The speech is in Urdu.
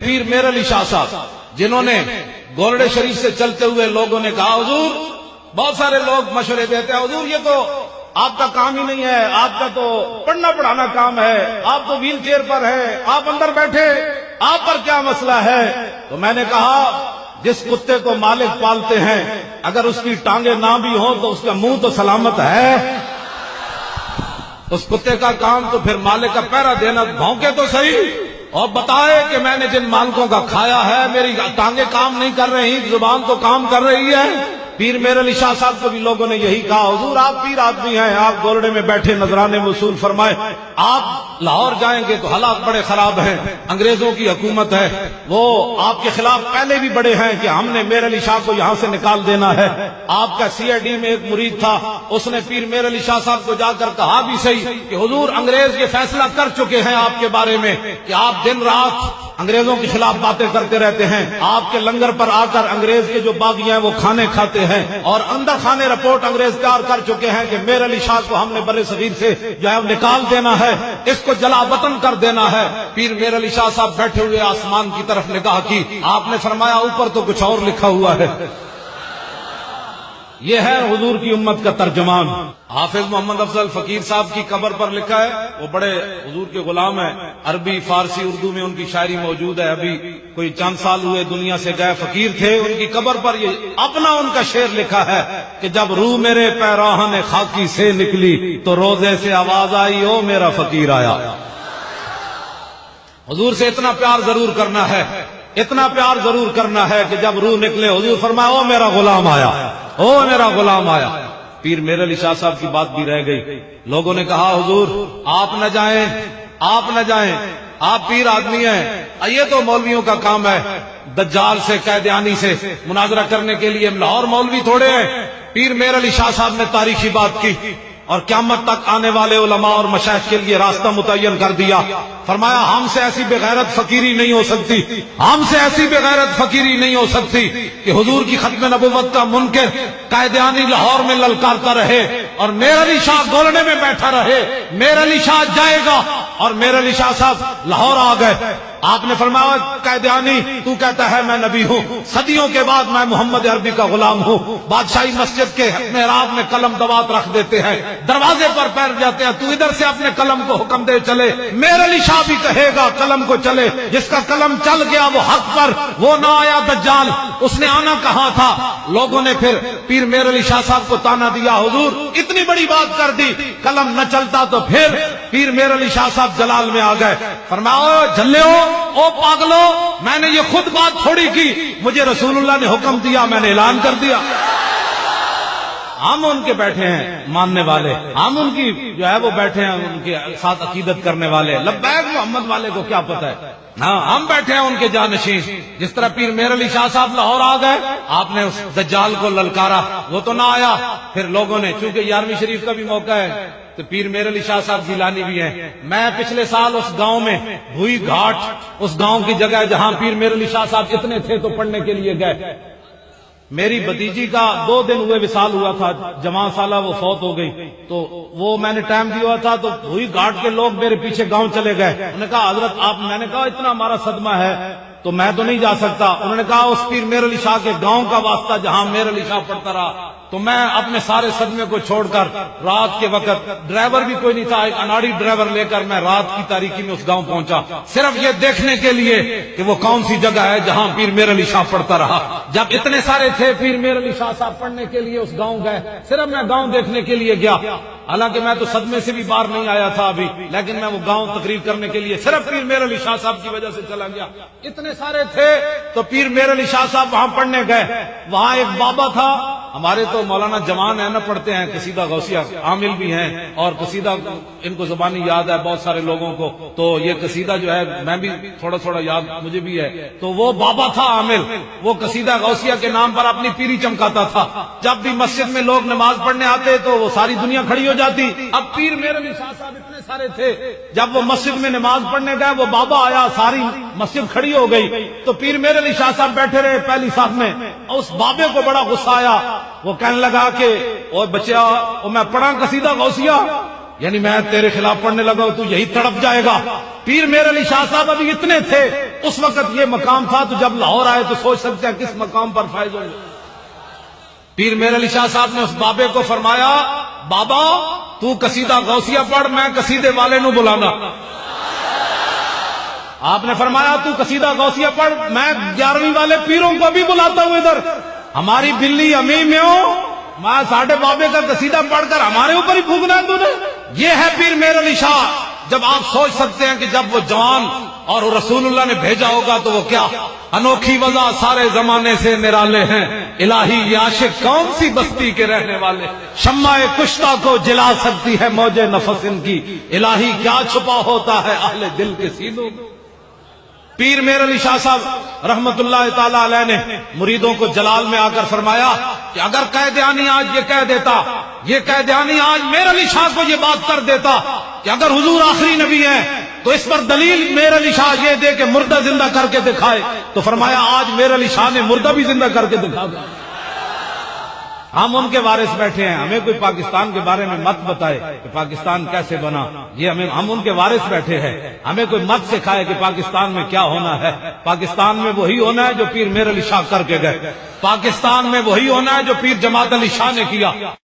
پیر میر علی شاہ صاحب جنہوں نے گولڑے شریف سے چلتے ہوئے لوگوں نے کہا حضور، بہت سارے لوگ مشورے دیتے ہیں حضور یہ تو آپ کا کام ہی نہیں ہے، آپ کا تو پڑھنا پڑھانا کام ہے، آپ تو ویل چیئر پر ہے، آپ اندر بیٹھے، آپ پر کیا مسئلہ ہے؟ تو میں نے کہا جس کتے کو مالک پالتے ہیں اگر اس کی ٹانگیں نہ بھی ہوں تو اس کا منہ تو سلامت ہے۔ اس کتے کا کام تو پھر مالک کا پہرا دینا، بھونکے تو صحیح اور بتائے کہ میں نے جن مالکوں کا کھایا ہے میری ٹانگیں کام نہیں کر رہی، زبان تو کام کر رہی ہے۔ پیر میر علی شاہ صاحب کو بھی لوگوں نے یہی کہا حضور آپ پیر آدمی ہیں، آپ گولڑے میں بیٹھے نذرانے وصول فرمائے، آپ لاہور جائیں گے تو حالات بڑے خراب ہیں، انگریزوں کی حکومت ہے، وہ آپ کے خلاف پہلے بھی بڑے ہیں کہ ہم نے میر علی شاہ کو یہاں سے نکال دینا ہے۔ آپ کا سی آئی ڈی میں ایک مرید تھا، اس نے پیر میر علی شاہ صاحب کو جا کر کہا بھی صحیح کہ حضور انگریز یہ فیصلہ کر چکے ہیں آپ کے بارے میں کہ آپ دن رات انگریزوں کے خلاف باتیں کرتے رہتے ہیں، آپ کے لنگر پر آ کر انگریز کے جو باغی ہیں وہ کھانے کھاتے ہیں، اور اندر خانے رپورٹ انگریز تیار کر چکے ہیں کہ میر علی شاہ کو ہم نے بر صغیر سے جو ہے نکال دینا ہے، اس کو جلا وطن کر دینا ہے۔ پیر میر علی شاہ صاحب بیٹھے ہوئے آسمان کی طرف نگاہ کی، آپ نے فرمایا اوپر تو کچھ اور لکھا ہوا ہے۔ یہ ہے حضور کی امت کا ترجمان۔ حافظ محمد افضل فقیر صاحب کی قبر پر لکھا ہے، وہ بڑے حضور کے غلام ہیں، عربی فارسی اردو میں ان کی شاعری موجود ہے، ابھی کوئی چند سال ہوئے دنیا سے گئے، فقیر تھے، ان کی قبر پر یہ اپنا ان کا شعر لکھا ہے کہ جب روح میرے پیراہن خاکی سے نکلی تو روزے سے آواز آئی او میرا فقیر آیا۔ حضور سے اتنا پیار ضرور کرنا ہے، اتنا پیار ضرور کرنا ہے کہ جب روح نکلے حضور فرمایا او میرا غلام آیا، او میرا غلام آیا۔ پیر میر علی شاہ صاحب کی بات بھی رہ گئی، لوگوں نے کہا حضور آپ نہ جائیں، آپ نہ جائیں، آپ پیر آدمی ہیں، یہ تو مولویوں کا کام ہے، دجال سے قیدیانی سے مناظرہ کرنے کے لیے لاہور مولوی تھوڑے ہیں۔ پیر میر علی شاہ صاحب نے تاریخی بات کی اور قیامت تک آنے والے علماء اور مشائخ کے لیے راستہ متعین کر دیا، فرمایا ہم سے ایسی بغیرت فقیری نہیں ہو سکتی، ہم سے ایسی بغیرت فقیری نہیں ہو سکتی کہ حضور کی ختم نبوت کا منکر قائدیانی لاہور میں للکارتا رہے اور میر علی شاہ گولڑے میں بیٹھا رہے۔ میر علی شاہ جائے گا اور میر علی شاہ صاحب لاہور آ گئے، آپ نے فرمایا قائدیانی تو کہتا ہے میں نبی ہوں، صدیوں کے بعد میں محمد عربی کا غلام ہوں، بادشاہی مسجد کے محراب میں قلم دوات رکھ دیتے ہیں، دروازے پر پیر جاتے ہیں، تو ادھر سے اپنے قلم کو حکم دے چلے۔ میر علی شاہ بھی کہے گا قلم کو چلے، جس کا قلم چل گیا وہ حق پر، وہ نہ آیا دجال، اس نے آنا کہاں تھا۔ لوگوں نے پھر پیر میر علی شاہ صاحب کو تانا دیا حضور اتنی بڑی بات کر دی، قلم نہ چلتا تو پھر پیر میر علی شاہ صاحب جلال میں آ گئے، فرمایا جھلیو او پاگلو میں نے یہ خود بات تھوڑی کی، مجھے رسول اللہ نے حکم دیا میں نے اعلان کر دیا۔ ہم ان کے بیٹھے ہیں ماننے والے، ہم ان کی جو ہے وہ بیٹھے ہیں ان کے ساتھ عقیدت کرنے والے، لبیک محمد والے کو کیا پتہ ہے، ہاں ہم بیٹھے ہیں ان کے جانشین۔ جس طرح پیر میر علی شاہ صاحب لاہور آ گئے، آپ نے اس دجال کو للکارا، وہ تو نہ آیا، پھر لوگوں نے چونکہ 11ویں شریف کا بھی موقع ہے تو پیر میر علی شاہ صاحب گیلانی بھی ہیں۔ میں پچھلے سال اس گاؤں میں بھوئی گھاٹ، اس گاؤں کی جگہ جہاں پیر میر علی شاہ صاحب اتنے تھے تو پڑھنے کے لیے گئے، میری بھتیجی کا 2 دن ہوئے وصال ہوا تھا، جوان سالہ وہ فوت ہو گئی، تو وہ میں نے ٹائم دیا ہوا تھا تو بھوئی گھاٹ کے لوگ میرے پیچھے گاؤں چلے گئے، انہوں نے کہا حضرت آپ، میں نے کہا اتنا ہمارا صدمہ ہے تو میں تو نہیں جا سکتا، انہوں نے کہا اس پیر میر علی شاہ کے گاؤں کا واسطہ جہاں میر علی شاہ پڑھتا رہا، تو میں اپنے سارے صدمے کو چھوڑ کر رات کے وقت، ڈرائیور بھی کوئی نہیں تھا، ایک اناڑی ڈرائیور لے کر میں رات کی تاریکی میں اس گاؤں پہنچا، صرف یہ دیکھنے کے لیے کہ وہ کون سی جگہ ہے جہاں پیر میر علی شاہ پڑھتا رہا۔ جب اتنے سارے تھے پیر میر علی شاہ صاحب پڑھنے کے لیے اس گاؤں گئے، صرف میں گاؤں دیکھنے کے لیے گیا، حالانکہ میں تو صدمے سے بھی باہر نہیں آیا تھا ابھی، لیکن میں وہ گاؤں تقریر کرنے کے لیے صرف پیر میر علی شاہ صاحب کی وجہ سے چلا گیا۔ اتنے سارے تھے تو پیر میر علی شاہ صاحب وہاں پڑھنے گئے، وہاں ایک بابا تھا، ہمارے تو مولانا جوان ہے نا پڑھتے ہیں، قصیدہ غوثیہ عامل بھی ہیں اور قصیدہ ان کو زبانی یاد ہے بہت سارے لوگوں کو، تو یہ قصیدہ جو ہے میں بھی تھوڑا تھوڑا یاد مجھے بھی ہے، تو وہ بابا تھا عامل، وہ قصیدہ غوثیہ کے نام پر اپنی پیری چمکاتا تھا، جب بھی مسجد میں لوگ نماز پڑھنے آتے تو وہ ساری دنیا کھڑی ہو جاتی۔ اب پیر میر علی شاہ صاحب اتنے سارے تھے، جب وہ مسجد میں نماز پڑھنے گئے وہ بابا آیا، ساری مسجد کھڑی ہو گئی، تو پیر میر علی شاہ صاحب بیٹھے رہے پہلی صف میں، اس بابے کو بڑا غصہ آیا، وہ کہنے لگا کہ او بچیا میں پڑھا قصیدہ غوثیہ، یعنی میں تیرے خلاف پڑھنے لگا تو یہی تڑپ جائے گا. پیر میر علی شاہ صاحب ابھی اتنے تھے, اس وقت یہ مقام تھا, تو جب لاہور آئے تو سوچ سکتے ہیں کس مقام پر فائز ہوں گے. پیر میر علی شاہ صاحب نے اس بابے کو فرمایا, بابا تو قصیدہ غوثیہ پڑھ, میں قصیدے والے نو بلانا. آپ نے فرمایا تو قصیدہ غوثیہ پڑھ, میں 11ویں والے پیروں کو بھی بلاتا ہوں ادھر. ہماری بلی امی میں ہوں, میں ساڈے بابے کا قصیدہ پڑھ کر ہمارے اوپر ہی پھونکنا ہے تو نے. یہ ہے پیر میر علی شاہ. جب آپ سوچ سکتے ہیں کہ جب وہ جوان اور رسول اللہ نے بھیجا ہوگا تو وہ کیا انوکھی وضع سارے زمانے سے نرالے ہیں, الہی یہ عاشق کون سی بستی کے رہنے والے, شمع کشتہ کو جلا سکتی ہے موج نفس ان کی, الہی کیا چھپا ہوتا ہے اہل دل کے سینوں میں. پیر میر علی شاہ صاحب رحمت اللہ تعالی علیہ نے مریدوں کو جلال میں آ کر فرمایا کہ اگر قیدیانی آج یہ کہہ دیتا, یہ قیدیانی آج میر علی شاہ کو یہ بات کر دیتا کہ اگر حضور آخری نبی ہے تو اس پر دلیل میر علی شاہ یہ دے کہ مردہ زندہ کر کے دکھائے, تو فرمایا آج میر علی شاہ نے مردہ بھی زندہ کر کے دکھا دیا. ہم ان کے وارث بیٹھے ہیں, ہمیں کوئی پاکستان کے بارے میں مت بتائے کہ پاکستان کیسے بنا, یہ ہم ان کے وارث بیٹھے ہیں. ہمیں کوئی مت سکھائے کہ پاکستان میں کیا ہونا ہے. پاکستان میں وہی ہونا ہے جو پیر میر علی شاہ کر کے گئے, پاکستان میں وہی ہونا ہے جو پیر جماعت علی شاہ نے کیا.